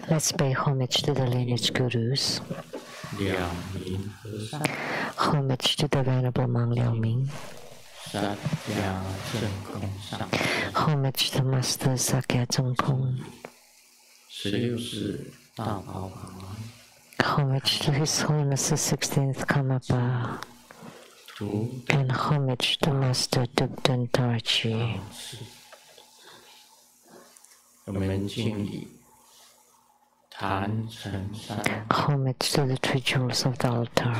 Let's pay homage to the lineage gurus. Homage to the Venerable Monk Liao Ming. Homage to Master Sakya Zhongkong. Homage to His Holiness the 16th Karmapa. And homage to Master Dugden Dorji. Homage to the three jewels of the altar.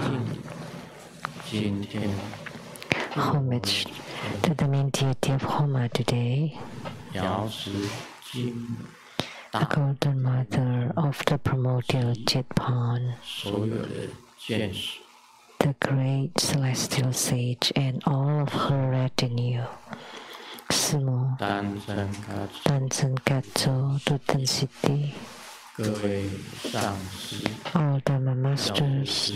Homage to the main deity of Homa today, the Golden Mother of the primordial Jitpan, the great celestial sage and all of her retinue. Sumo, Danzen Katso, Dutton City, all Dharma masters,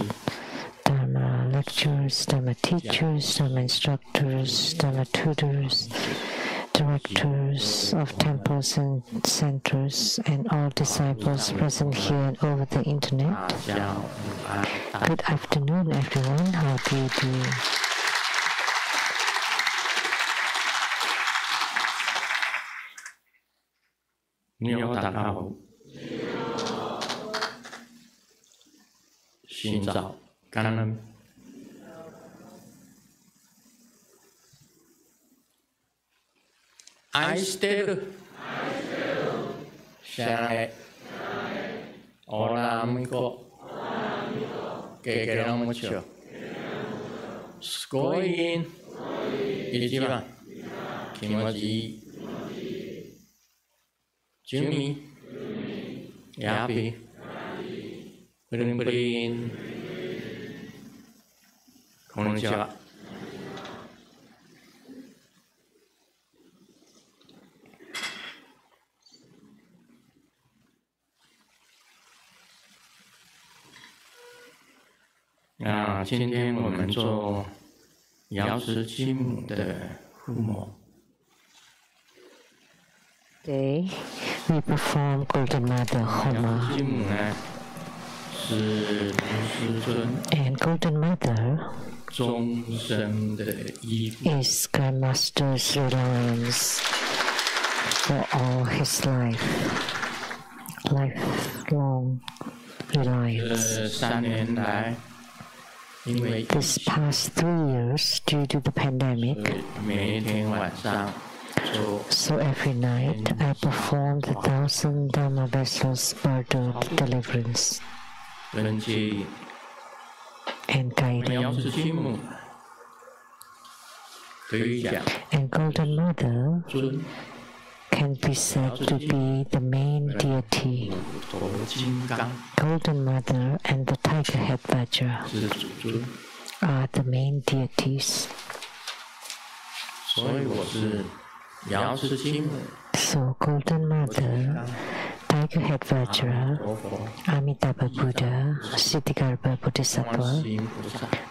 Dharma lecturers, Dharma teachers, Dharma instructors, Dharma tutors, directors of temples and centers, and all disciples present here and over the internet. Good afternoon, everyone. How do you do? I still shall Hola amigo, que queremos mucho. Scoring, Ichiban, Kimoji, Jimmy, Yappy, Brin, Konnichiwa.那今天我们做瑶池金母的护摩。Today we perform Golden Mother Homa. 金母呢是卢师尊 And Golden Mother 终生的依附 is Grandmaster's reliance for all his lifelong reliance. 3年来。This past 3 years, due to the pandemic, so every night I perform the 1,000 Dharma vessels bird of deliverance and guidance. And Golden Mother can be said to be the main deity. Golden Mother and the Tiger Head Vajra are the main deities. So Golden Mother, Tiger Head Vajra, Amitabha Buddha, Siddhigarbha Bodhisattva,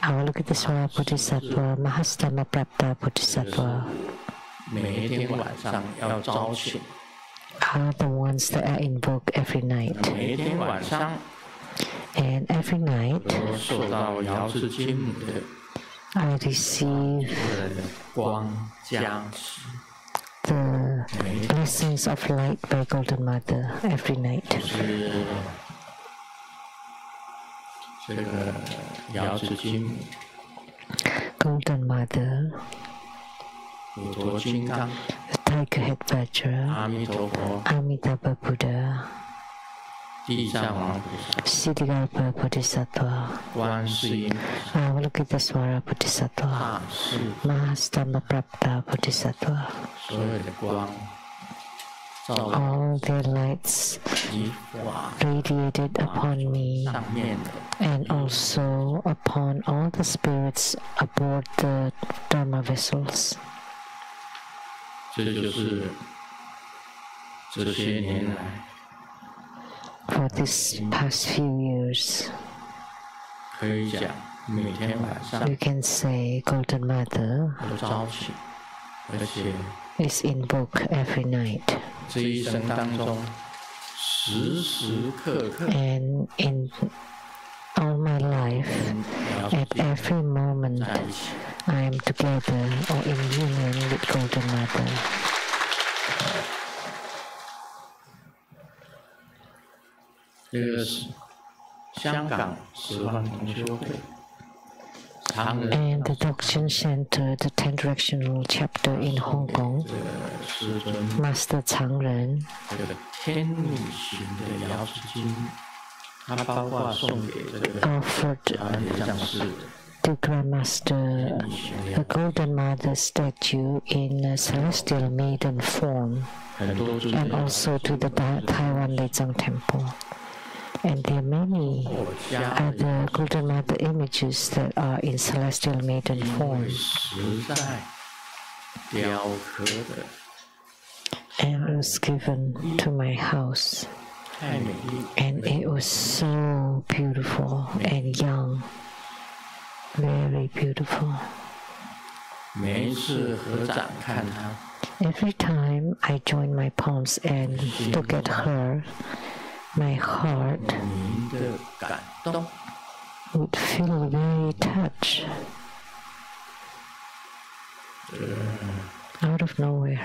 Avalokitesvara Bodhisattva, Mahastama Prapta Bodhisattva are the ones that are invoked every night. And every night I receive the blessings of light by Golden Mother every night. Golden Mother, the Tiger Head Vajra, Amitabha Buddha, Siddhigarbha Bodhisattva, Avalokitesvara Bodhisattva, Mahastama Prapta Bodhisattva. All their lights radiated upon me and also upon all the spirits aboard the Dharma vessels. For this past few years, you can say Golden Mother is invoked every night. 这一生当中，时时刻刻 And in all my life, at every moment, 在一起。 I am together or in union with Golden Mother. 这个是香港十方同修会。 And the Dokchen Center, the 10 Directional Chapter in Hong Kong, Master Chang Ren, 这个天女型的瑶池经，它包括送给这个 offered 像是 to Grandmaster the Golden Mother statue in a celestial maiden form, 很多尊 and also to the Taiwan Leizang Temple. And there are many other Golden Mother images that are in celestial maiden form. 实在雕刻的 And it was given to my house. 太美丽， And it was so beautiful and young. Very beautiful. 每一次合掌看它， Every time I join my palms and look at her, my heart 您的感动， would feel very touched. Out of nowhere.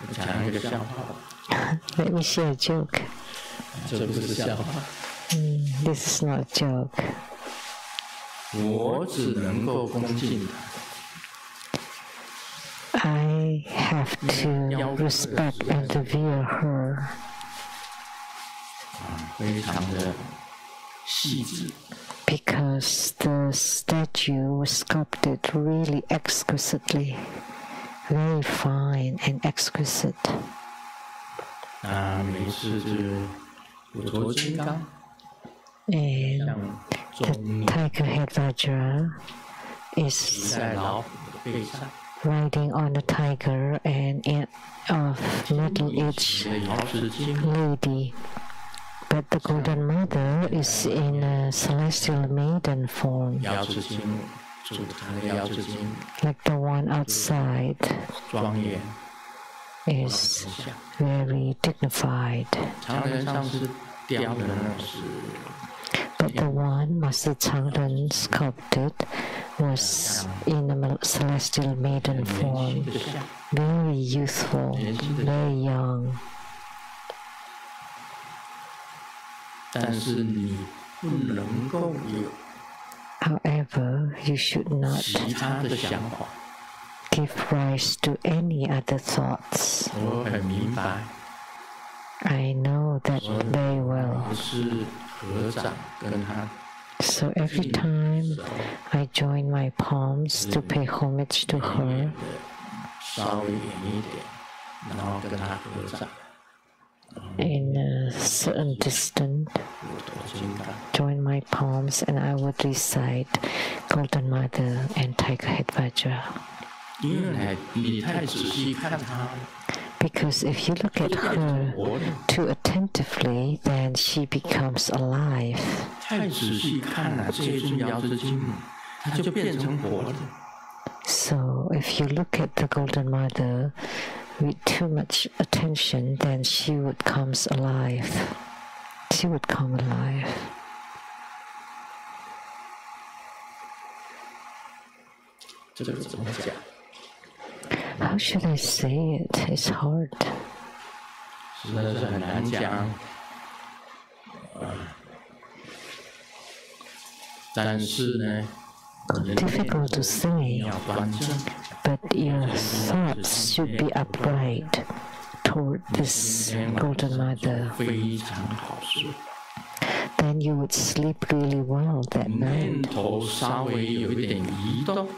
我讲一个笑话， Let me share a joke. 这不是笑话， This is not a joke. 我只能够恭敬它。 I have to respect and revere her 非常的细致， because the statue was sculpted really exquisitely, very fine and exquisite. 每次就是骨头金刚， And 像 the 重 tiger head Vajra 骑 is 在老虎的背上， riding on a tiger and of middle-aged 的瑶池经， lady. But the Golden Mother is in a celestial maiden form, 瑶池经，主坛的瑶池经， like the one outside 庄严 is 很像。 very dignified. 常人上是雕的那是 But the one Master Changren sculpted was in a celestial maiden 年 form, 轻的像， very youthful, very young. 但是你不能够有 However, you should not 其他的想法。 give rise to any other thoughts. 我很明白， I know that very well. 不是合掌跟他 So every time I join my palms to pay homage to her, 稍微远一点，然后跟他合掌， in a certain distance, 骨头金刚。 join my palms and I would recite Golden Mother and Tiger Head Vajra. 因为你太仔细看他， Because if you look at her too attentively, then she becomes alive. 太仔细看了这一尊瑶池经，它就变成活的。 So if you look at the Golden Mother with too much attention, then she would comes alive. She would come alive. 这个怎么讲？ How should I say it? It's hard. 实在是很难讲。但是呢，人 Difficult to say, 要端正， but your thoughts should be upright toward this Golden Mother. 非常好睡。 Then you would sleep really well that 念 night. 头稍微有一点移动，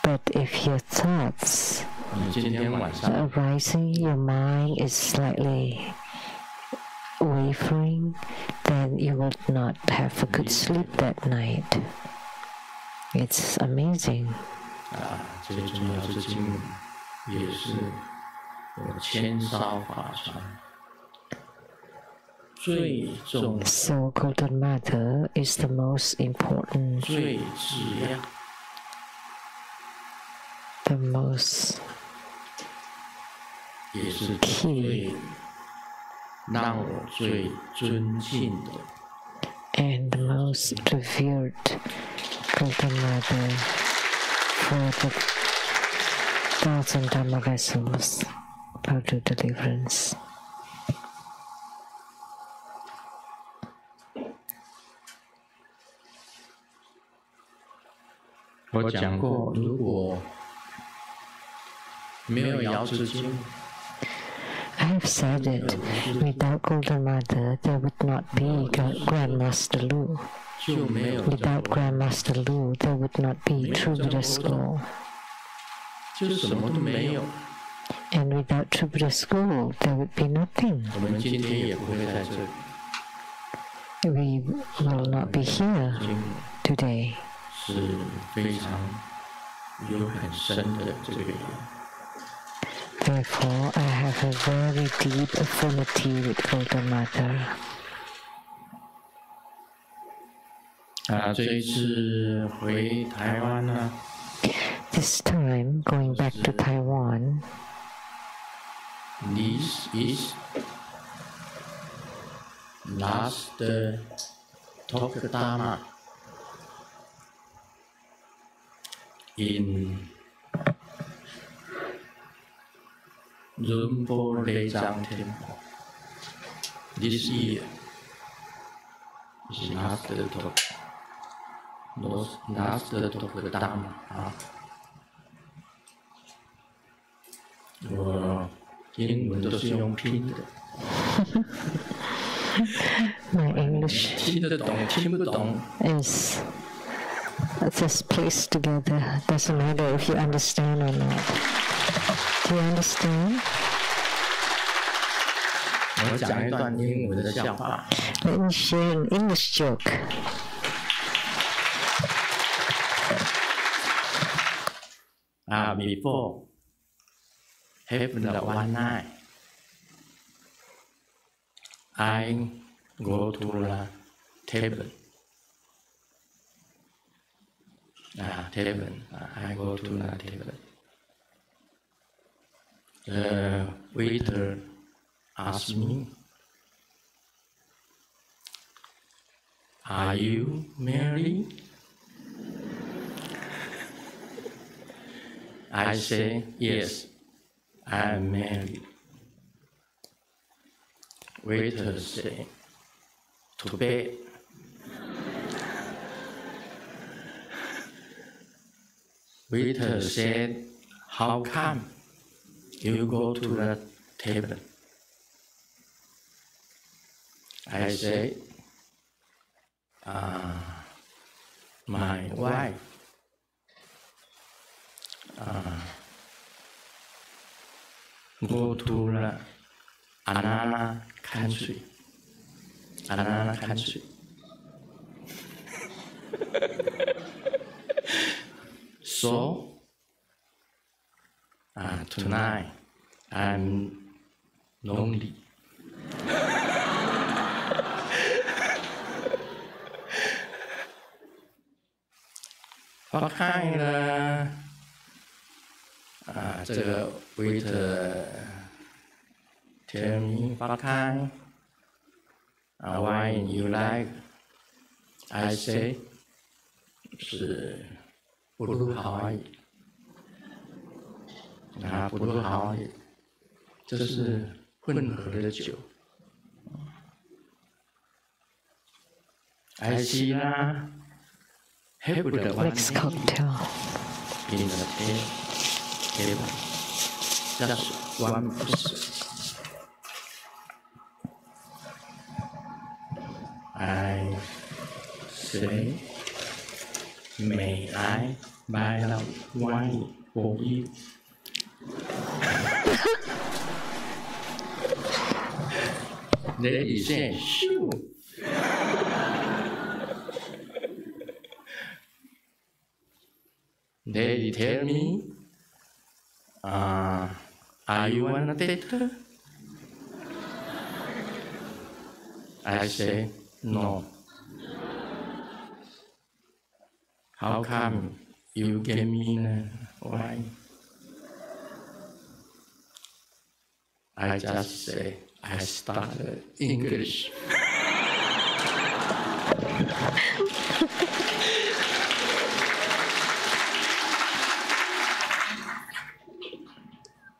But if your thoughts 你今天晚上 are arising, your mind is slightly wavering, then you will not have a good sleep that night. It's amazing. 这尊瑶池经也是我千烧法船最重、 So Golden Mother is the most important 最质量、most 也是最让我最尊敬的 and the most revered Golden Mother for the thousand Dharma vessels about to deliverance. 我讲过，如果没有瑶池经 I have said it, without Golden Mother, there would not be Grandmaster Lu. 就没有 Without Grandmaster Lu, there would not be True Buddha School. 就什么都没有。 And without True Buddha School, there would be nothing. 我们今天也不会在这里。 We will not be here today. 是非常有很深的这个缘。 Therefore, I have a very deep affinity with Golden Mother. 这一次回台湾呢 This time, going back to Taiwan, this is last talk Dharma in Rumpo Lejang Temple. This year is last talk. Last talk Dharma 啊。我英文都是用拼的。my English 听得懂，听不懂。 is just placed together. Doesn't matter if you understand or not. Do you understand? 我讲一段英文的笑话。 Let me share an English joke. Before have the one night, I go to the table. I go to the table. The waiter asked me, "Are you married?" I say, "Yes, I am married." Waiter say, "To bed." Waiter said, "How come you go to the table?" I say, "My wife go to the another country. So tonight I'm lonely." 我看了这个 waiter tell me what kind wine you like. I say 是布鲁豪而已。布鲁豪而已，这是混合的酒。I see 啦。Have the one Mixed cocktail. in the table. Just one person. I say, "May I buy the wine for you?" Lady said, "Sure." Lady tell me, "Are you on a date?" I say, "No." How come you gave me the wine? I just say I started English.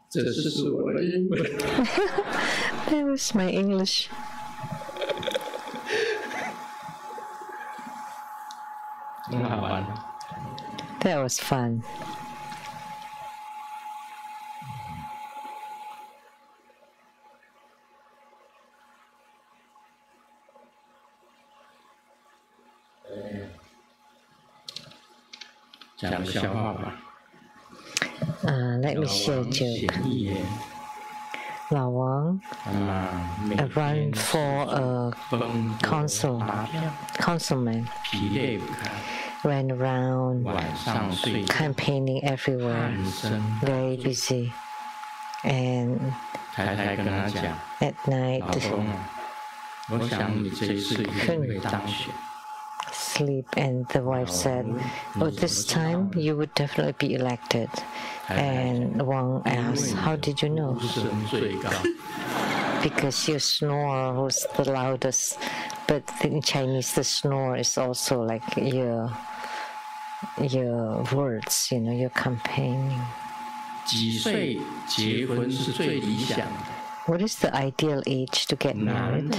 这是我的英文。That was my English. 很好玩。That was fun. Let me share a joke. Lao Wang ran for a councilman, ran around campaigning everywhere, very busy. And at night, couldn't sleep, and the wife said, "Oh, this time you would definitely be elected." And Wang asked, "How did you know?" "Because your snore was the loudest." But in Chinese, the snore is also like your words, your campaigning. What is the ideal age to get married?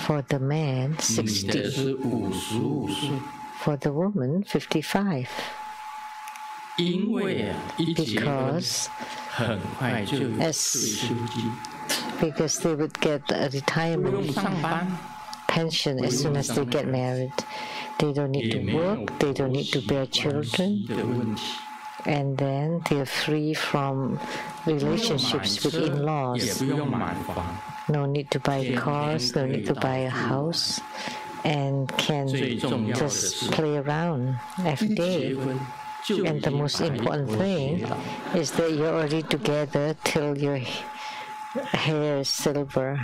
For the man, 60. For the woman, 55. Because they would get a retirement pension as soon as they get married. They don't need to work, they don't need to bear children. And then they're free from relationships with in-laws. No need to buy cars, no need to buy a house, and can just play around every day. And the most important thing is that you're already together till your hair is silver.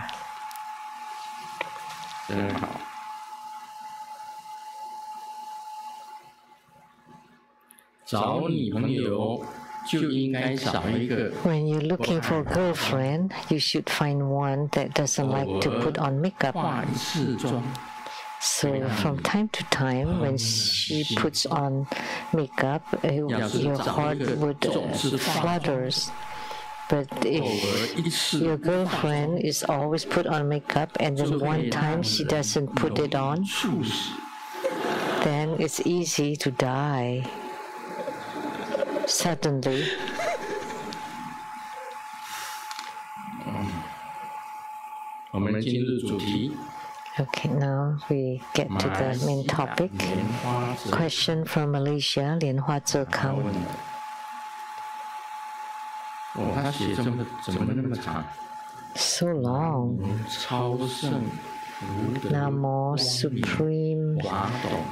When you're looking for a girlfriend, you should find one that doesn't like to put on makeup. So from time to time, when she puts on makeup, your heart would flutters. But if your girlfriend is always put on makeup and then one time she doesn't put it on, then it's easy to die suddenly. Okay, now we get to the main topic. Question from Malaysia, Lian Hua Zhe Kang. So long. Namo Supreme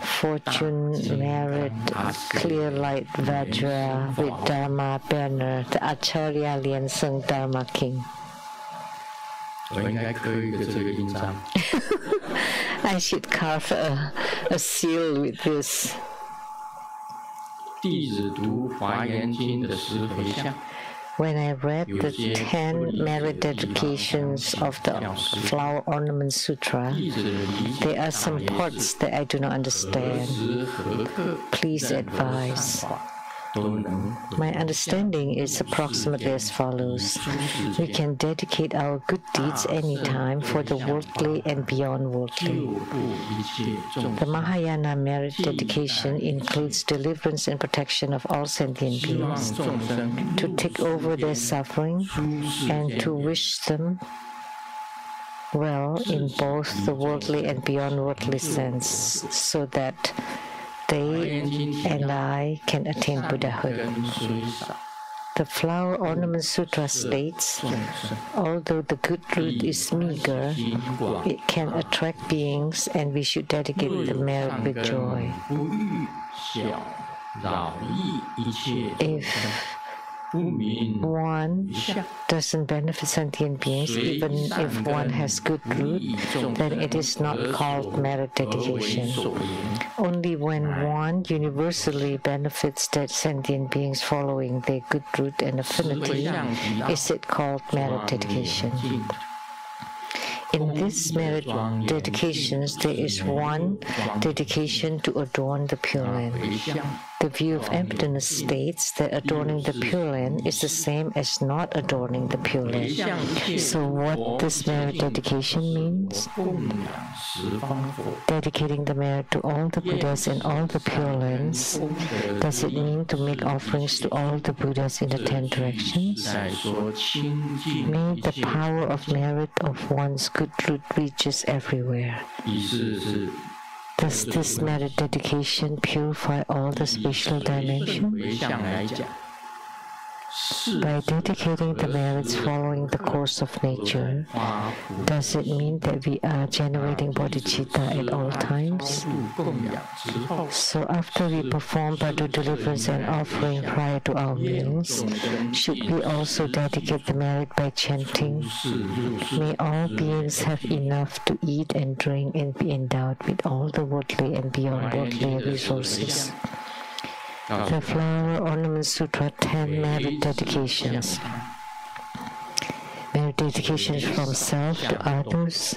Fortune Merit Clear Light Vajra with Dharma banner, the Acharya Lian Seng Dharma King. I should carve a seal with this. When I read the 10 merit dedications of the Flower Ornament Sutra, there are some parts that I do not understand. Please advise. My understanding is approximately as follows. We can dedicate our good deeds anytime for the worldly and beyond worldly. The Mahayana merit dedication includes deliverance and protection of all sentient beings, to take over their suffering and to wish them well in both the worldly and beyond worldly sense, so that they and I can attain Buddhahood. The Flower Ornament Sutra states, although the good root is meager, it can attract beings and we should dedicate the merit with joy. If one doesn't benefit sentient beings, even if one has good root, then it is not called merit dedication. Only when one universally benefits that sentient beings following their good root and affinity is it called merit dedication. In these merit dedications, there is one dedication to adorn the Pure Land. The view of emptiness states that adorning the Pure Land is the same as not adorning the Pure Land. So what this merit dedication means? Dedicating the merit to all the Buddhas in all the Pure Lands. Does it mean to make offerings to all the Buddhas in the 10 directions? May the power of merit of one's good root reaches everywhere. Does this merit dedication purify all the spatial dimensions? By dedicating the merits following the course of nature, does it mean that we are generating bodhicitta at all times? So after we perform Bhadra deliverance and offering prior to our meals, should we also dedicate the merit by chanting, "May all beings have enough to eat and drink and be endowed with all the worldly and beyond worldly resources." The Flower Ornament Sutra 10 merit dedications. Merit dedications from self to others,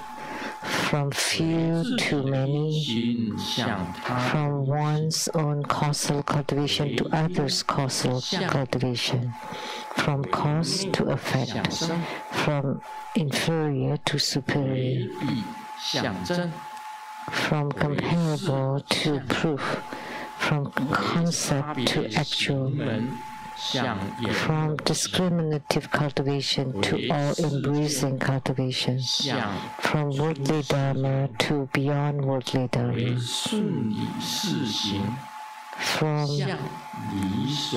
from few to many, from one's own causal cultivation to others' causal cultivation, from cause to effect, from inferior to superior, from comparable to proof, from concept to actual, from discriminative cultivation to all-embracing cultivation, from worldly dharma to beyond worldly dharma, from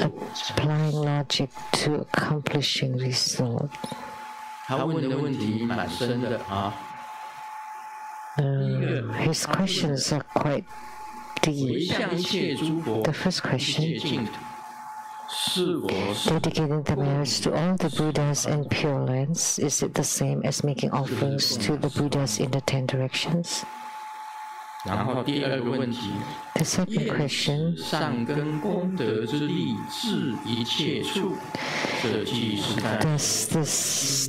applying logic to accomplishing result. His questions are quite deep. The first question, dedicating the merits to all the Buddhas and Pure Lands, is it the same as making offerings to the Buddhas in the 10 directions? The second question, does this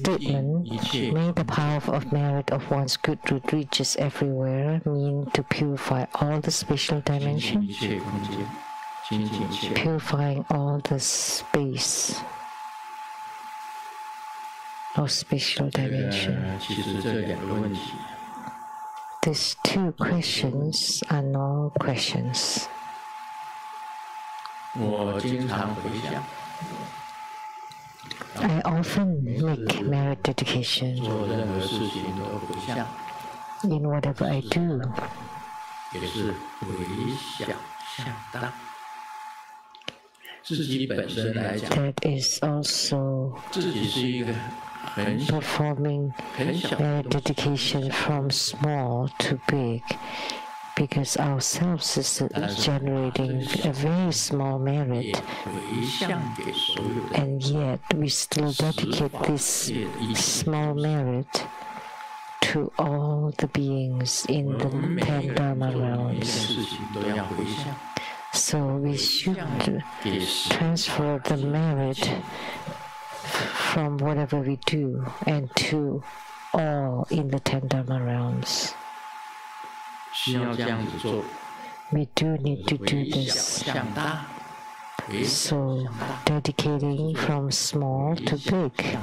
statement, "May the power of merit of one's good root reaches everywhere," mean to purify all the spatial dimensions? Purifying all the space or spatial dimension. These two questions are no questions. I often make merit dedication. In whatever I do, that is also performing merit dedication from small to big, because ourselves is generating a very small merit, and yet we still dedicate this small merit to all the beings in the 10 Dharma realms. So we should transfer the merit from whatever we do and to all in the 10 Dharma realms. We do need to do this. So dedicating from small to big,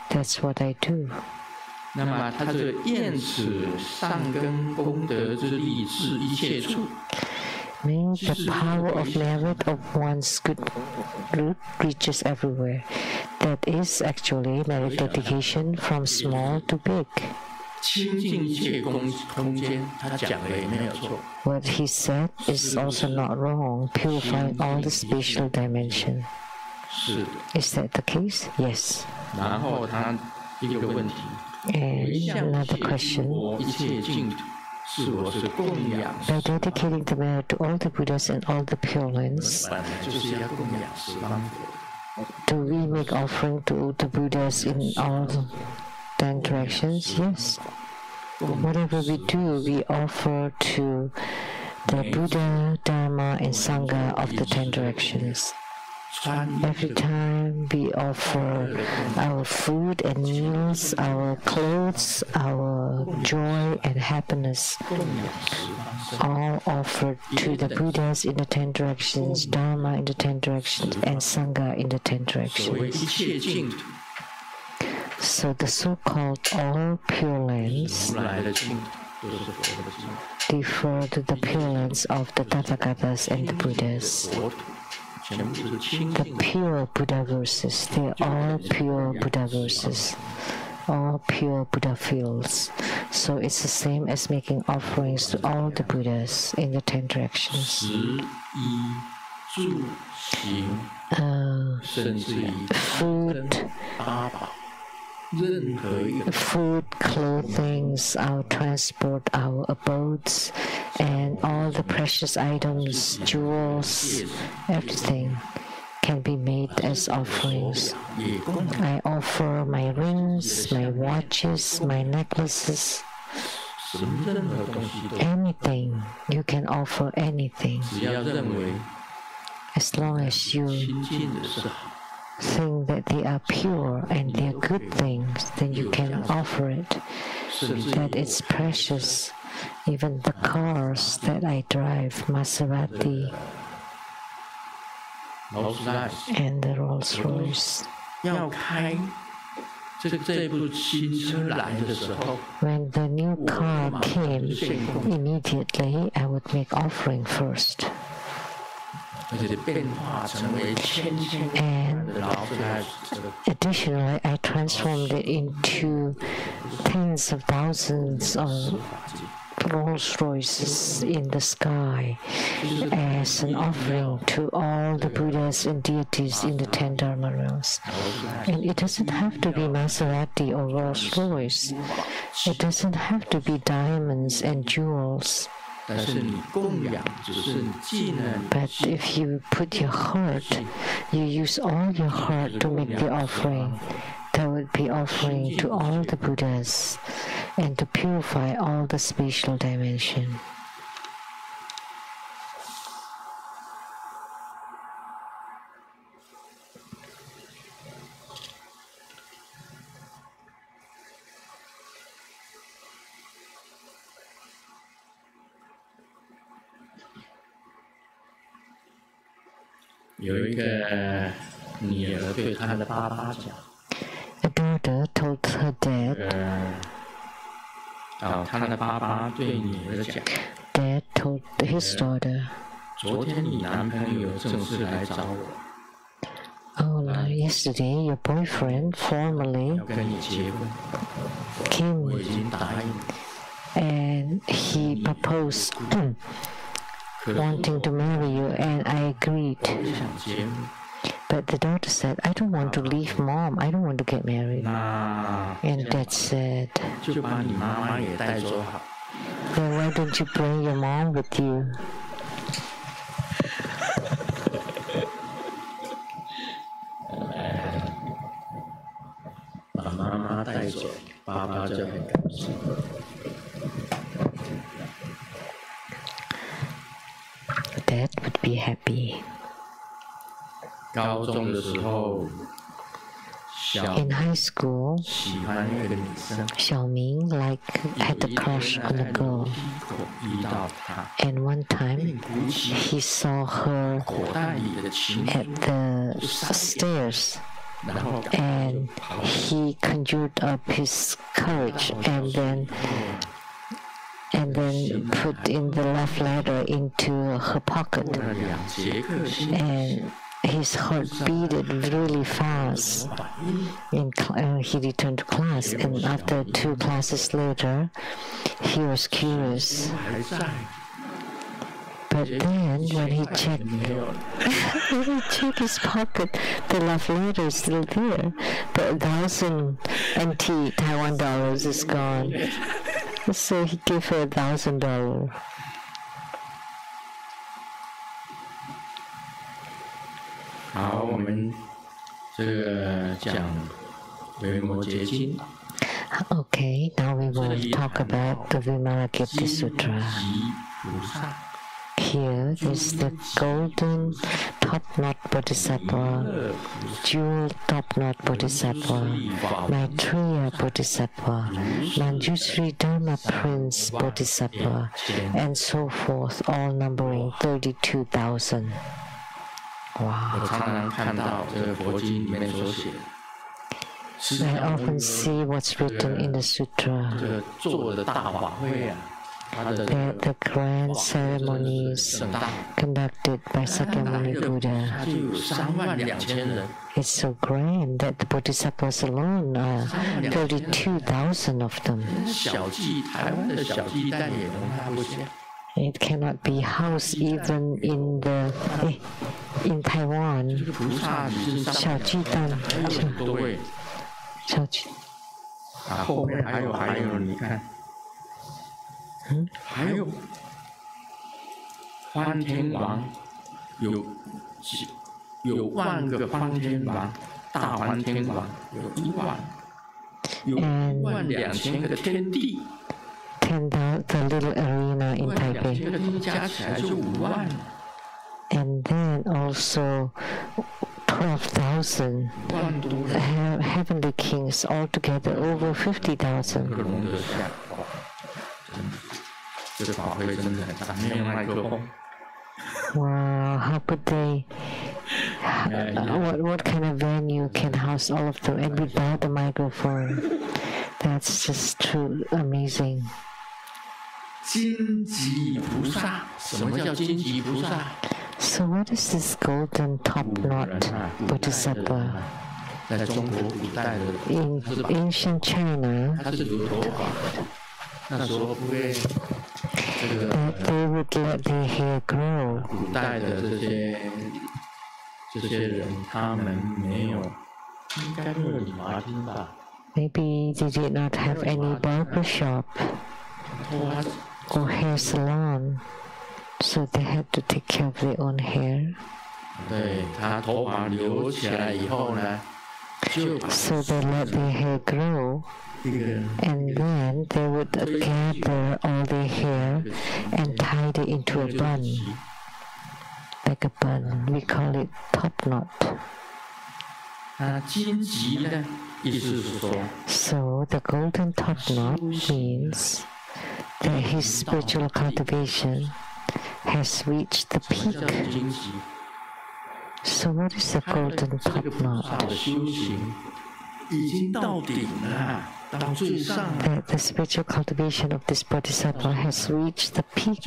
that's what I do. May the power of merit of one's good root reaches everywhere. That is actually merit dedication from small to big. What he said is also not wrong, purifying all the spatial dimension. Is that the case? Yes. And another question. By dedicating the merit to all the Buddhas and all the Pure Lands, do we make offering to the Buddhas in all 10 directions? Yes. Whatever we do, we offer to the Buddha, Dharma, and Sangha of the 10 directions. Every time we offer our food and meals, our clothes, our joy and happiness, all offered to the Buddhas in the 10 directions, Dharma in the 10 directions, and Sangha in the 10 directions. So the so-called all Pure Lands refer to the Pure Lands of the Tathagatas and the Buddhas. The pure Buddha verses, they are all pure Buddha verses, all pure Buddha fields. So it's the same as making offerings to all the Buddhas in the 10 directions. Food, clothing, our transport, our abodes, and all the precious items, jewels, everything can be made as offerings. I offer my rings, my watches, my necklaces, anything. You can offer anything. As long as you think that they are pure and they are good things, then you can offer it. That it's precious. Even the cars that I drive, Maserati and the Rolls Royce. When the new car came, immediately I would make offering first. And additionally, I transformed it into tens of thousands of Rolls Royces in the sky as an offering to all the Buddhas and deities in the 10 Dharma realms. And it doesn't have to be Maserati or Rolls Royce. It doesn't have to be diamonds and jewels. But if you put your heart, you use all your heart to make the offering, that would be offering to all the Buddhas and to purify all the spatial dimension. A daughter told her dad, Dad told his daughter, yesterday your boyfriend formally came and he proposed wanting to marry you, and I agreed. But the daughter said, I don't want to leave mom, I don't want to get married. And Dad said, then why don't you bring your mom with you? Dad would be happy. In high school, Xiaoming had a crush on a girl. And one time, he saw her at the stairs. And he conjured up his courage and then put in the love letter into her pocket. And his heart beat really fast. He returned to class, and after 2 classes later, he was curious. But then, when he checked his pocket, the love letter is still there, but 1,000 NT Taiwan dollars is gone. So he gave her $1,000. Okay, now we will talk about the Vimalakirti Sutra. is the golden top-knot bodhisattva, jewel top-knot bodhisattva, Maitreya bodhisattva, Manjushri Dharma Prince bodhisattva, and so forth, all numbering 32,000. Wow. I often see what's written in the sutra, that the grand ceremonies conducted by Sakyamuni Buddha, it's so grand that the bodhisattvas alone are 32,000 of them. It cannot be housed even in Taiwan. 小巨蛋，小巨。后面还有，你看，还有欢天王，有万个欢天王，大欢天王有1万，有12000个天地。The little arena in Taipei. And then also 12,000 heavenly kings, altogether over 50,000. Wow, how could they? What kind of venue can house all of them and without a microphone? That's just true amazing. 金棘菩萨，什么叫金棘菩萨？ So what is this golden top-knot bodhisattva? In ancient China, that they would let their hair grow. Maybe they did not have any barber shop or hair salon, so they had to take care of their own hair. So they let their hair grow, and then they would gather all their hair and tie it into a bun, like a bun. We call it top knot. So the golden top knot means that his spiritual cultivation has reached the peak. So what is the golden top knot? That the spiritual cultivation of this bodhisattva has reached the peak.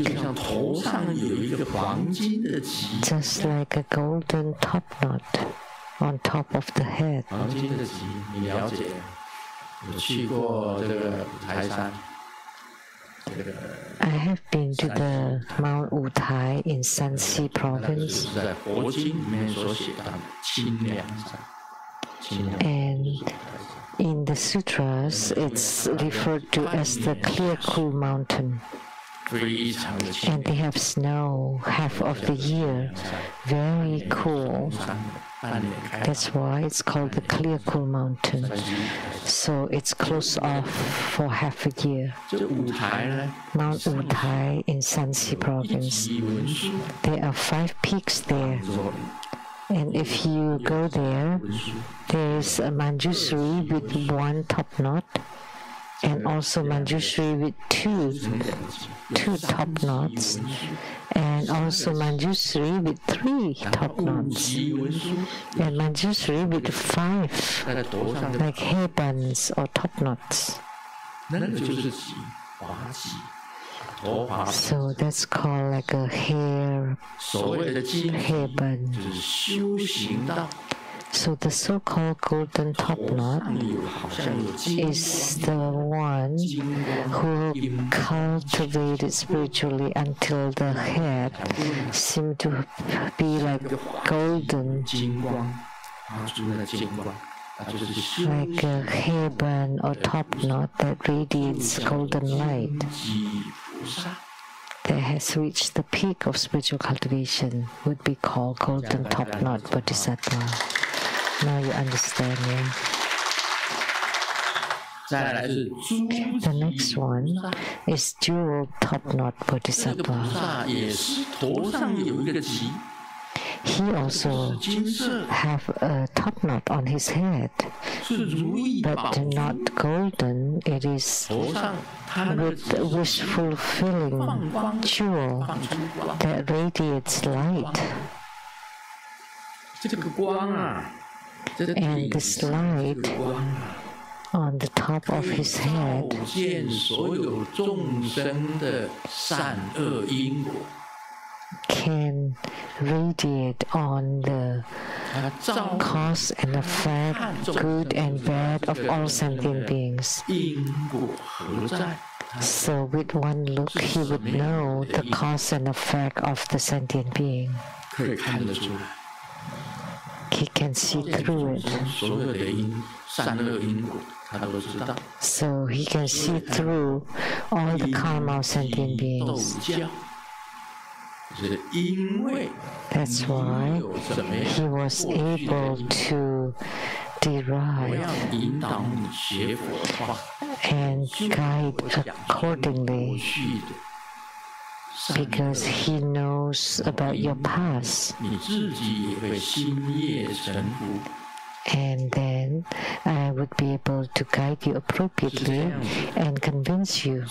Just like a golden top knot on top of the head. I have been to the Mount Wutai in Shanxi province, and in the sutras it's referred to as the clear cool mountain. And they have snow half of the year, very cool. That's why it's called the clear cool mountain. So it's closed off for half a year. Mount Wutai in Shanxi province. There are 5 peaks there. And if you go there, there's a Manjushri with 1 top knot, and also Manjushri with two top knots, and also Manjushri with 3 top knots, and Manjushri with 5, like hair buns or top knots. So that's called like a hair bun. So the so-called golden top knot is the one who cultivated spiritually until the head seemed to be like golden, like a hair bun or top knot that radiates golden light, that has reached the peak of spiritual cultivation, would be called golden top knot bodhisattva. Now you understand, yeah? The next one is Jewel Top-Knot Bodhisattva. He also have a top knot on his head, but not golden. It is with wish-fulfilling jewel that radiates light. And this light on the top of his head can radiate on the cause and effect, good and bad, of all sentient beings. So with one look, he would know the cause and effect of the sentient being. He can see through it. So he can see through all the karma of sentient beings. That's why he was able to derive and guide accordingly, because he knows about your past. And then I would be able to guide you appropriately and convince you.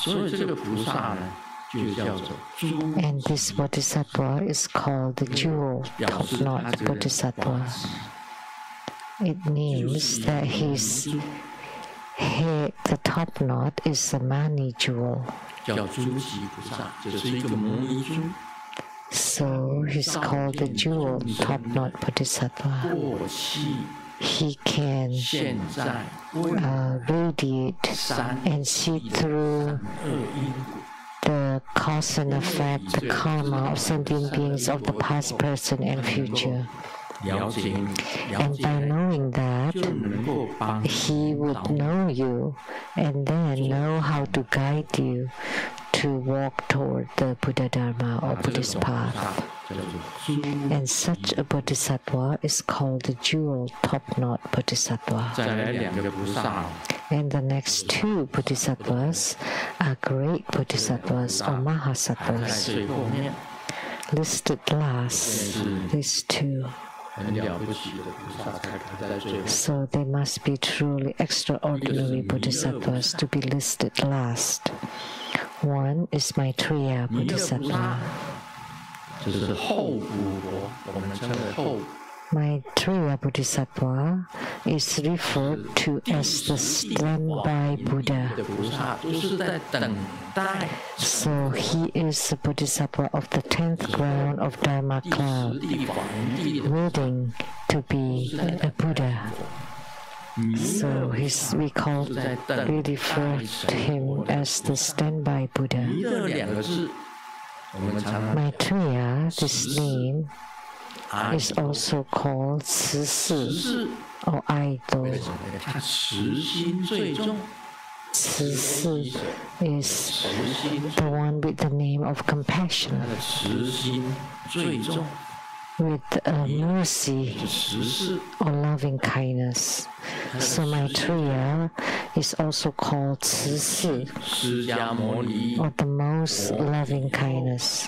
And this Bodhisattva is called the Jewel Top-Knot Bodhisattva. It means that his head, the top knot, is a mani jewel. So he's called the Jewel Top-Knot Bodhisattva. He can radiate and see through the cause and effect, the karma of sentient beings of the past, present, and future. And by knowing that, he would know you and then know how to guide you to walk toward the Buddha Dharma or Buddhist path. And such a Bodhisattva is called the Jewel Top-Knot Bodhisattva. And the next two Bodhisattvas are great Bodhisattvas or Mahasattvas. Listed last, these two. So they must be truly extraordinary Bodhisattvas to be listed last. One is Maitreya Bodhisattva. Maitreya Bodhisattva is referred to as the standby Buddha. So he is the Bodhisattva of the 10th ground of Dharma cloud, waiting to be a Buddha. So we refer to him as the standby Buddha. Maitreya, this name, is also called Ci Si or idol. Ci Si is the one with the name of compassion, with mercy or loving kindness. So Maitreya is also called Ci Si, or the most loving kindness.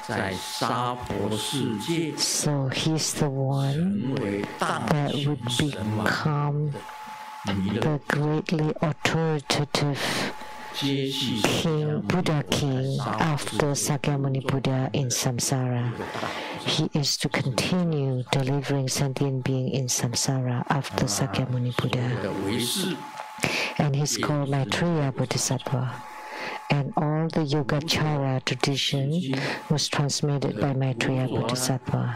So he's the one that would become the greatly authoritative King, Buddha King, after Sakyamuni Buddha in samsara. He is to continue delivering sentient being in samsara after Sakyamuni Buddha. And he's called Maitreya Bodhisattva. And all the Yogacara tradition was transmitted by Maitreya Bodhisattva,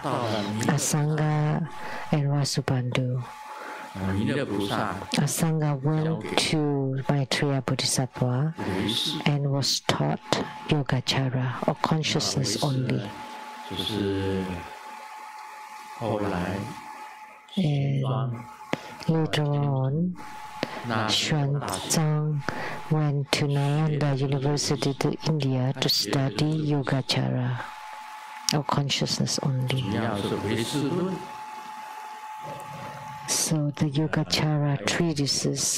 Asanga and Vasubandhu. Asanga went to Maitreya Bodhisattva and was taught Yogacara or consciousness only. And later on, Xuanzang went to Nalanda University to India to study Yogacara or consciousness only. So the Yogacara treatises,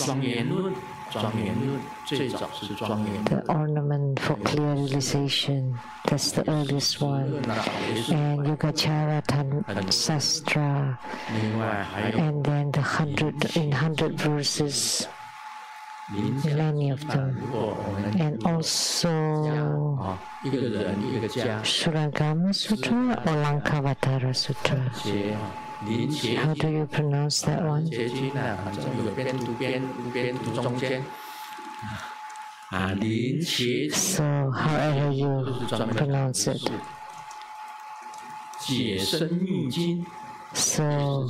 the ornament for clear realization, that's the earliest one. And Yogacara Sastra, and then the 100 verses, many of them. And also Surangama Sutra or Lankavatara Sutra. How do you pronounce that one? So, however you pronounce it. So,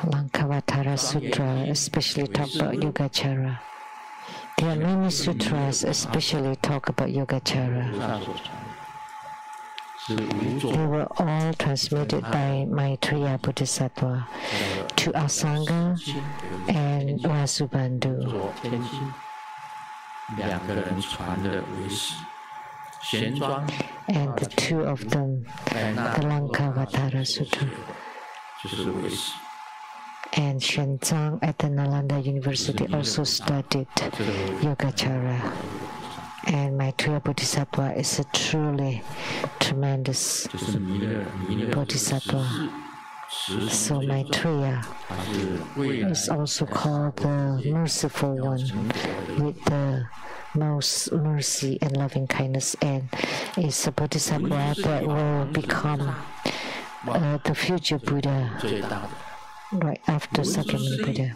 Lankavatara Sutra especially talk about Yogacara. There are many sutras especially talk about Yogacara. They were all transmitted by Maitreya Bodhisattva to Asanga and Vasubandhu. And the two of them, the Lankavatara Sutra. And Xuanzang at the Nalanda University also studied Yogacara. And Maitreya Bodhisattva is a truly tremendous Bodhisattva. So Maitreya is also called the merciful one with the most mercy and loving kindness, and is a Bodhisattva that will become the future Buddha right after Sakyamuni Buddha.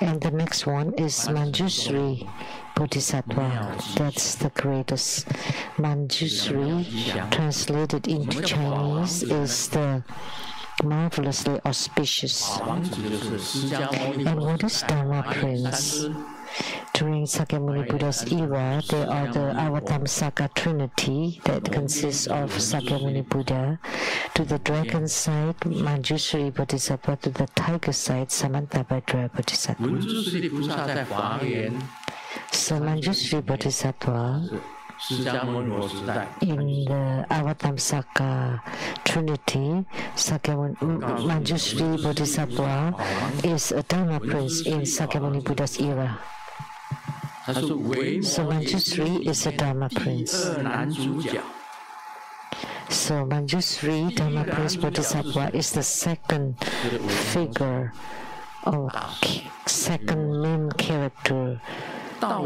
And the next one is Manjushri Bodhisattva. That's the greatest. Manjushri, translated into Chinese, is the marvelously auspicious. And what is Dharma Prince? During Sakyamuni Buddha's era, there are the Avatamsaka Trinity that consists of Sakyamuni Buddha. To the dragon side, Manjushri Bodhisattva. To the tiger side, Samantabhadra Bodhisattva. So Manjushri Bodhisattva in the Avatamsaka Trinity, Manjushri Bodhisattva is a Dharma Prince in Sakyamuni Buddha's era. So Manjushri is a Dharma Prince. So Manjushri Dharma Prince Bodhisattva is the second figure, or second main character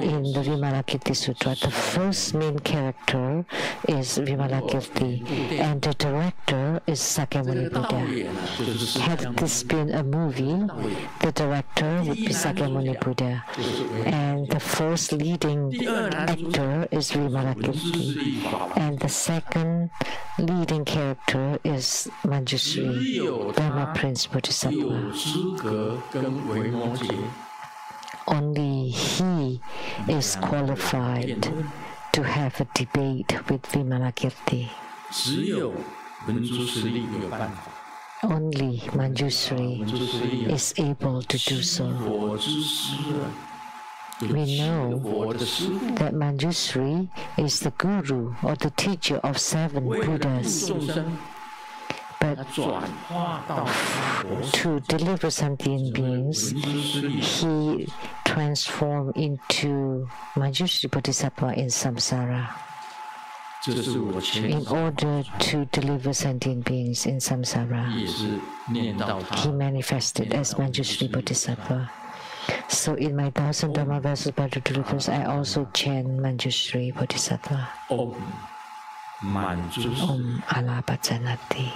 in the Vimalakirti Sutra. The first main character is Vimalakirti, and the director is Sakyamuni Buddha. Had this been a movie, the director would be Sakyamuni Buddha, and the first leading actor is Vimalakirti, and the second leading character is Manjushri, Dharma Prince Bodhisattva. Only he is qualified to have a debate with Vimalakirti. Only Manjushri is able to do so. We know that Manjushri is the guru or the teacher of 7 Buddhas. But to deliver sentient beings, he transformed into Manjushri Bodhisattva in samsara. In order to deliver sentient beings in samsara, he manifested as Manjushri Bodhisattva. So in my 1000 Dhamma verses Bhadra deliverance, I also chant Manjushri Bodhisattva. Om Alapajanati.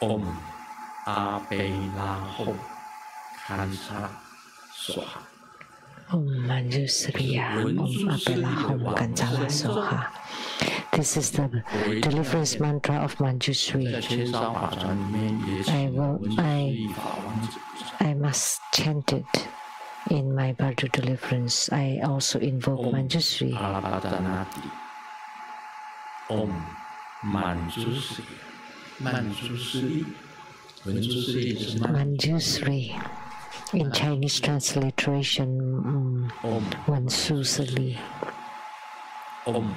Om Abelahom Kansa Soha. Om Manjusriya Om Abelahom Kansala Soha. This is the deliverance mantra of Manjushri. I must chant it in my Bhadra deliverance. I also invoke Manjushri. Om Manjusri. Manjusri. In Chinese transliteration, Mansusali. Om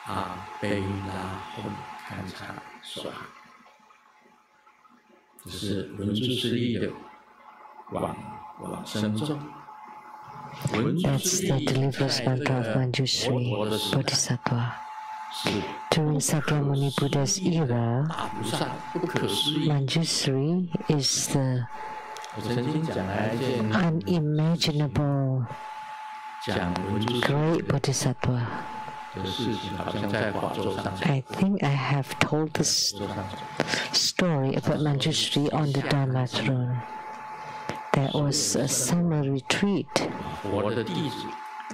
Abela Hom Kanta Swaha. That's the deliverance mantra of Manjushri Bodhisattva. During Sakyamuni Buddha's era, Manjushri is the unimaginable great Bodhisattva. I think I have told this story about Manjushri on the Dharma throne. There was a summer retreat,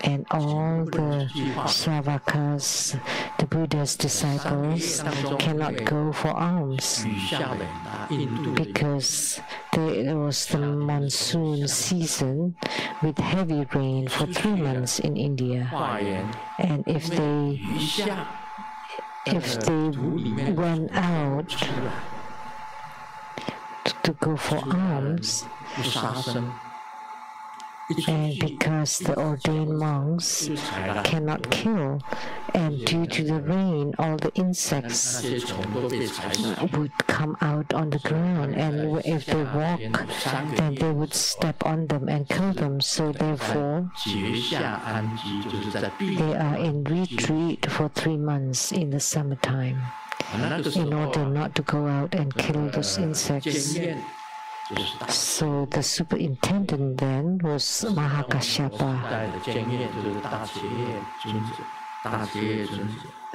and all the Sravakas, the Buddha's disciples, cannot go for alms because there was the monsoon season with heavy rain for 3 months in India. And if they went out to go for alms, and because the ordained monks cannot kill, and due to the rain, all the insects would come out on the ground, and if they walk, then they would step on them and kill them. So therefore, they are in retreat for 3 months in the summertime in order not to go out and kill those insects. So the superintendent then was Mahakashyapa.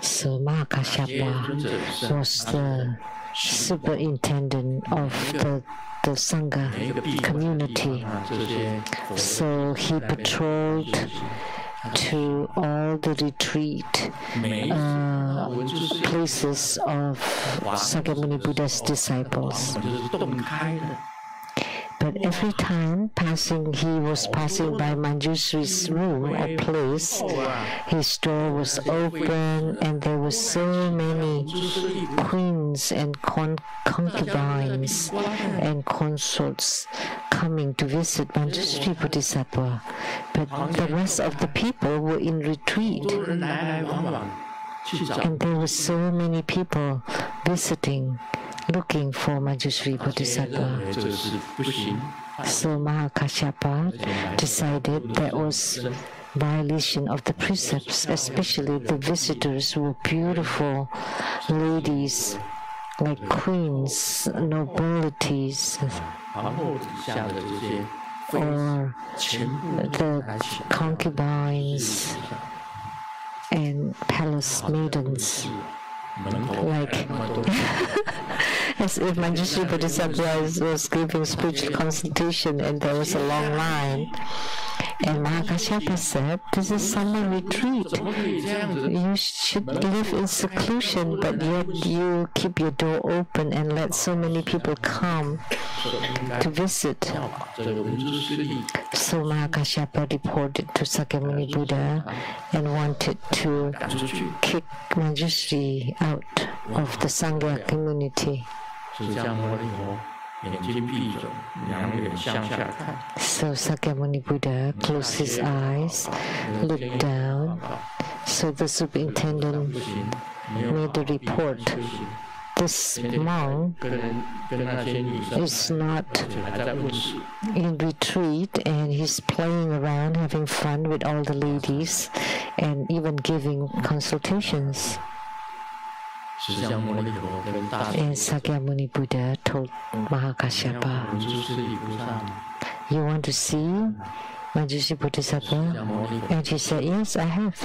So Mahakashyapa was the superintendent of the Sangha community. So he patrolled to all the retreat places of Sakyamuni Buddha's disciples. But every time he was passing by Manjushri's room or place, his door was open and there were so many queens and concubines and consorts coming to visit Manjushri Bodhisattva. But the rest of the people were in retreat. And there were so many people visiting, looking for Manjushri Bodhisattva. So Mahakashyapa decided that was violation of the precepts, especially the visitors who were beautiful ladies like queens, nobilities, or the concubines and palace maidens. Like as if Manjushri Bodhisattva was giving spiritual consultation and there was a long line. And Mahakashyapa said, this is summer retreat. You should live in seclusion, but yet you keep your door open and let so many people come to visit. So Mahakashyapa reported to Sakyamuni Buddha and wanted to kick Manjushri out of the Sangha community. So Sakyamuni Buddha closed his eyes, looked down. So the superintendent made a report. This monk is not in retreat and he's playing around, having fun with all the ladies and even giving consultations. And Sakyamuni Buddha told Mahakashyapa, you want to see Manjushri Bodhisattva? And he said, yes, I have.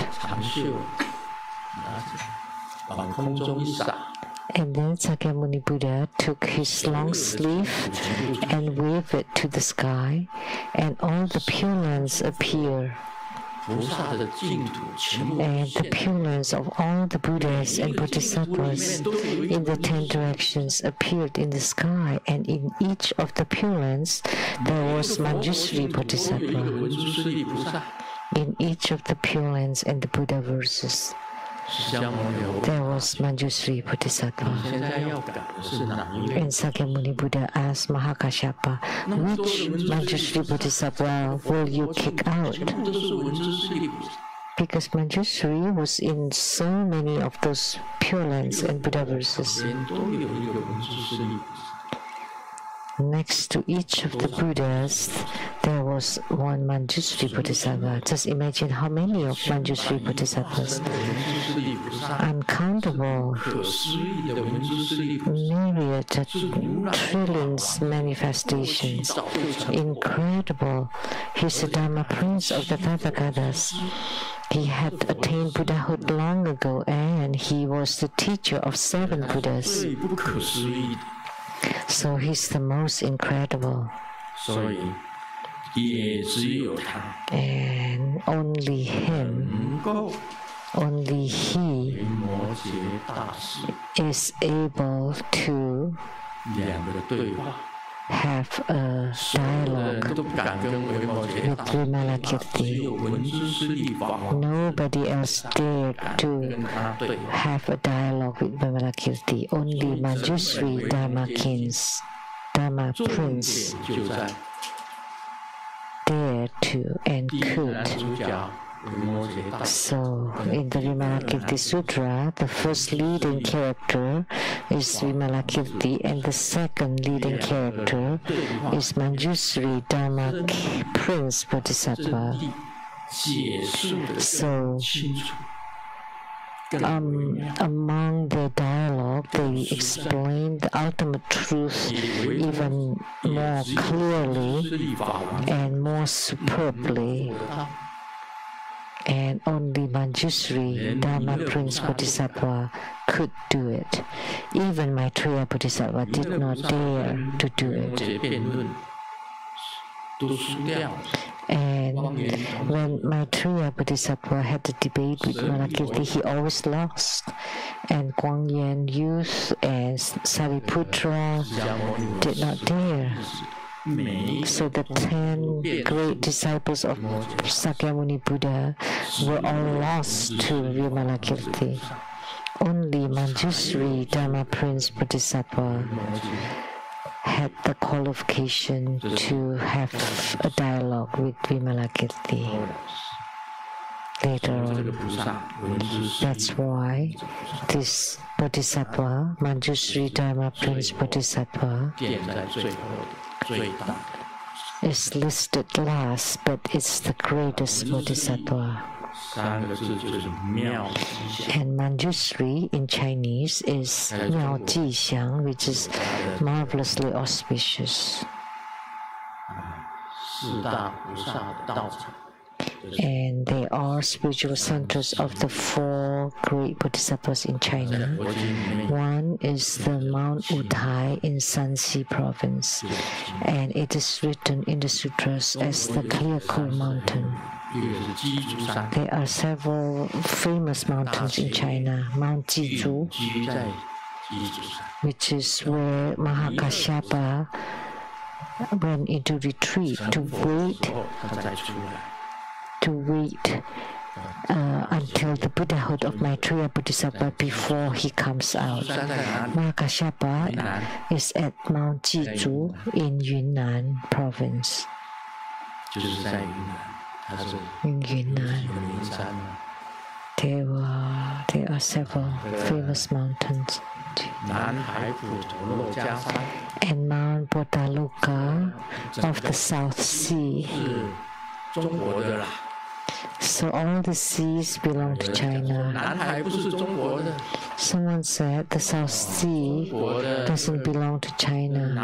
And then Sakyamuni Buddha took his long sleeve and waved it to the sky, and all the Pure Lands appear. And the Pure Lands of all the Buddhas and Bodhisattvas in the 10 directions appeared in the sky, and in each of the Pure Lands there was Manjushri Bodhisattva. In each of the Pure Lands and the Buddha verses, there was Manjushri Bodhisattva. And Sakyamuni Buddha asked Mahakashyapa, which Manjushri Bodhisattva will you kick out? Because Manjushri was in so many of those Pure Lands and Buddha verses. Next to each of the Buddhas, there was one Manjusri Bodhisattva. Just imagine how many of Manjusri Bodhisattvas. Uncountable, myriad, trillions manifestations. Incredible. He's the Dharma Prince of the Tathagatas. He had attained Buddhahood long ago, and he was the teacher of 7 Buddhas. So he's the most incredible. And only him, only he is able to have a dialogue with Vimalakirti. Nobody else dared to have a dialogue with Vimalakirti. Only Manjusri Dharma Prince dared to and could. So, in the Vimalakirti Sutra, the first leading character is Vimalakirti, and the second leading character is Manjusri Dharma Prince Bodhisattva. So, among the dialogue, they explain the ultimate truth even more clearly and more superbly. And only Manjusri Dharma Prince Bodhisattva could do it. Even Maitreya Bodhisattva did not dare to do it. And when Maitreya Bodhisattva had a debate with Vimalakirti, he always lost. And Guangyan youth and Sariputra did not dare. So the 10 great disciples of Sakyamuni Buddha were all lost to Vimalakirti. Only Manjusri Dharma Prince Bodhisattva had the qualification to have a dialogue with Vimalakirti. Later on, that's why this Bodhisattva, Manjusri Dharma Prince Bodhisattva, is listed last, but it's the greatest Bodhisattva. And Manjusri in Chinese is Miao Ji Xiang, which is marvelously auspicious. And they are spiritual centers of the 4 great bodhisattvas in China. One is the Mount Utai in Shanxi province, and it is written in the sutras as the Clear Cool Mountain. There are several famous mountains in China. Mount Jizhu, which is where Mahakashyapa went into retreat to wait until the Buddhahood of Maitreya Bodhisattva before he comes out. Mahakashyapa is at Mount Jizhu in Yunnan province. In Yunnan, there are several famous mountains. And Mount Potaloka of the South Sea. So all the seas belong to China. Someone said the South Sea doesn't belong to China.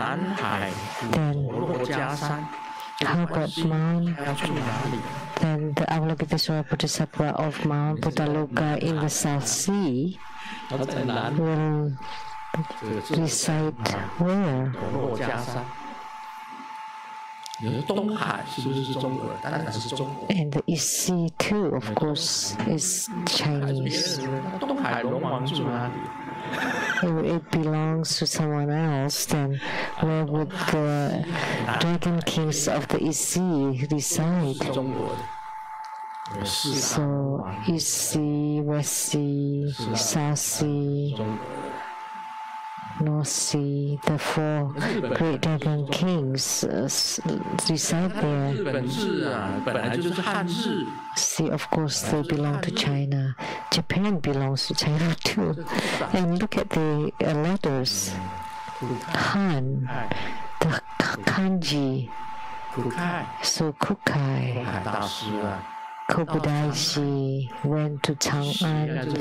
Then how about then the Avalokiteshvara Bodhisattva of Mount Potaloka in the South Sea will reside where? And the East Sea too, of course, is Chinese. If it belongs to someone else, then where would the dragon kings of the East Sea reside? So, East Sea, West Sea, South Sea, North Sea, the 4 great dragon kings reside there. See, of course, they belong to China. Japan belongs to China too. And look at the letters. Han, the the kanji. So Kukai, Kobudaiji went to Chang'an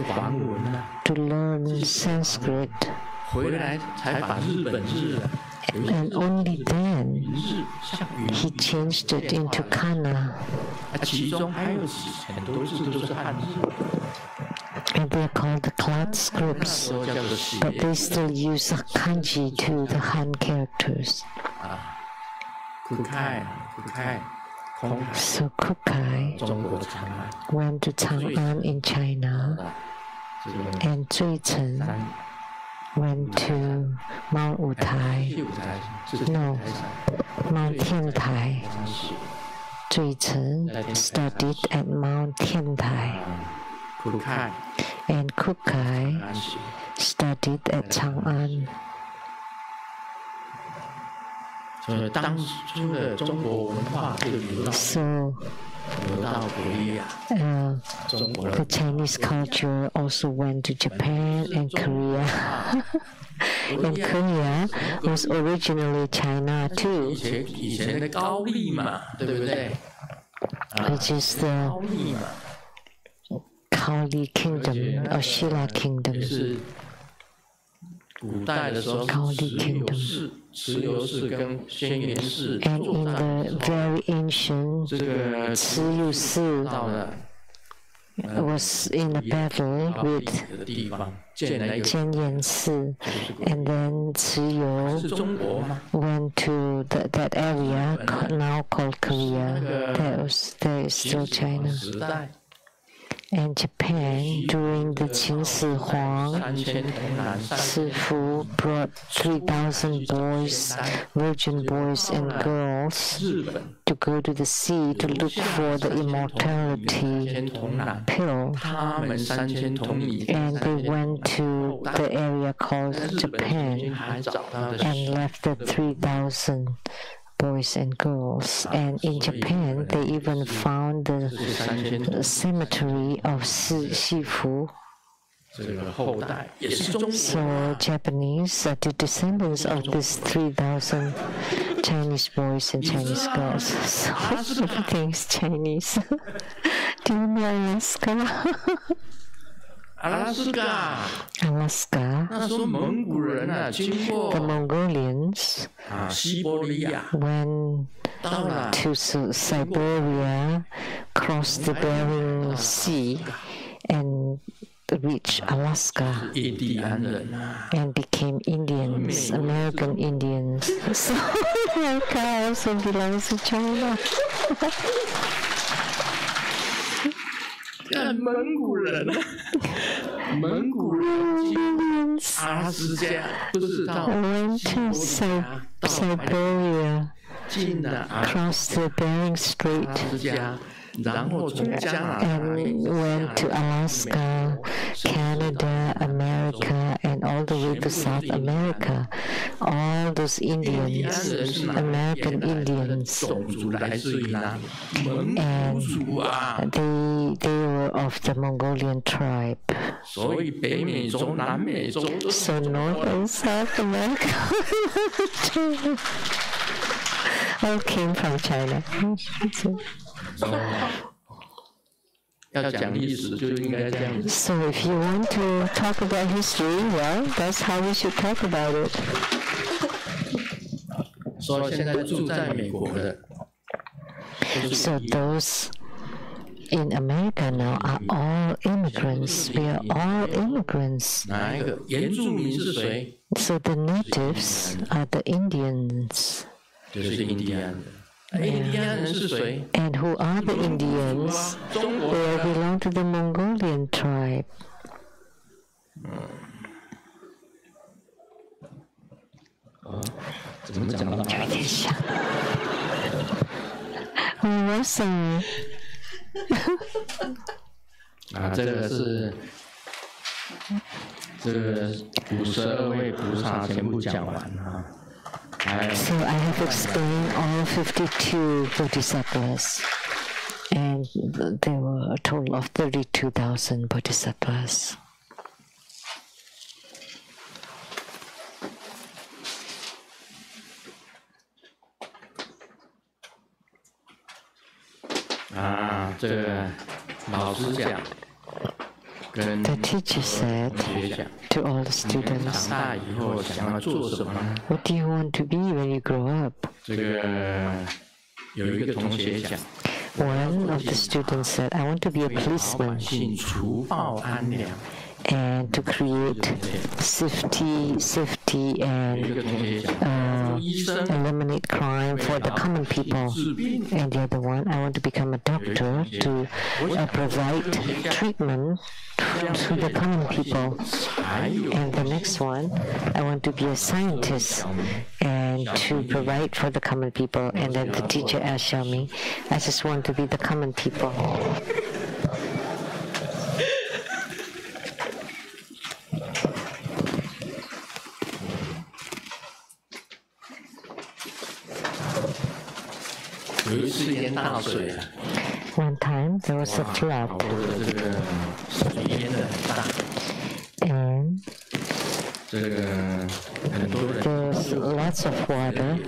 to learn Sanskrit. And only then he changed it into kana. And they are called the cloud scripts, but they still use kanji to the Han characters. So Kukai went to Chang'an in China, and Zui Chen went to Mount Utai. No, Mount Tiantai. Zui Chen studied at Mount Tiantai. And Kukai studied at Chang'an. So the Chinese culture also went to Japan and Korea. And Korea was originally China too, which is the Kaoli Kingdom or Shilla Kingdom. Kaoli Kingdom. And in the very ancient Ciyu Si was in a battle with Jianyan Si, and then Ciyu went to that area now called Korea. There is still China. And Japan, during the Qin Shi Huang, Sifu brought 3,000 boys, virgin boys and girls, to go to the sea to look for the immortality pill. And they went to the area called Japan and left the 3,000 boys and girls. And in Japan, they even found the cemetery of Sifu. So Japanese are the descendants of these 3,000 Chinese boys and Chinese girls. So everything is Chinese. Do you know Alaska? Alaska. The Mongolians went to Siberia, crossed the Bering Sea, and reached Alaska and became Indians, American Indians. So America also belongs to China. 蒙古人阿拉斯加不是到 went to Siberia, crossed the Bering Strait, and went to Alaska, Canada, America, and all the way to South America. All those Indians, American Indians, and they were of the Mongolian tribe. So North and South America all came from China. So if you want to talk about history, well, that's how we should talk about it. So those in America now are all immigrants. We are all immigrants. So the natives are the Indians. And who are the Indians? They belong to the Mongolian tribe. Awesome. 这个是古12位菩萨全部讲完啊。So I have explained all 52 bodhisattvas, and there were a total of 32,000 bodhisattvas. The teacher said to all the students, what do you want to be when you grow up? One of the students said, I want to be a policeman and to create safety and eliminate crime for the common people. And the other one, I want to become a doctor to provide treatment to the common people. And the next one, I want to be a scientist and to provide for the common people. And then the teacher asked me, I just want to be the common people. One time there was a flood, and there was lots of water,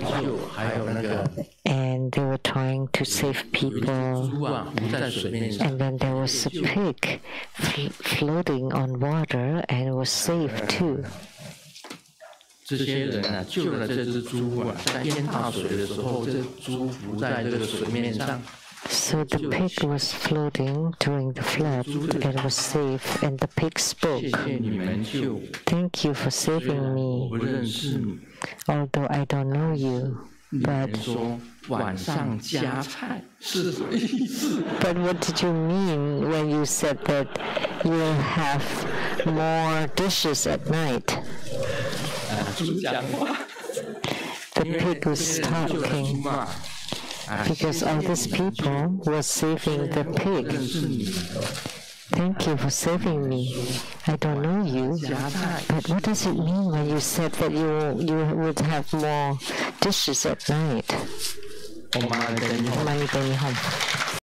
and they were trying to save people, and then there was a pig floating on water, and it was safe too. So the pig was floating during the flood, and it was safe, and the pig spoke. Thank you for saving me, although I don't know you. But what did you mean when you said that you will have more dishes at night? The pig was talking because all these people were saving the pig. Thank you for saving me. I don't know you, but what does it mean when you said that you would have more dishes at night?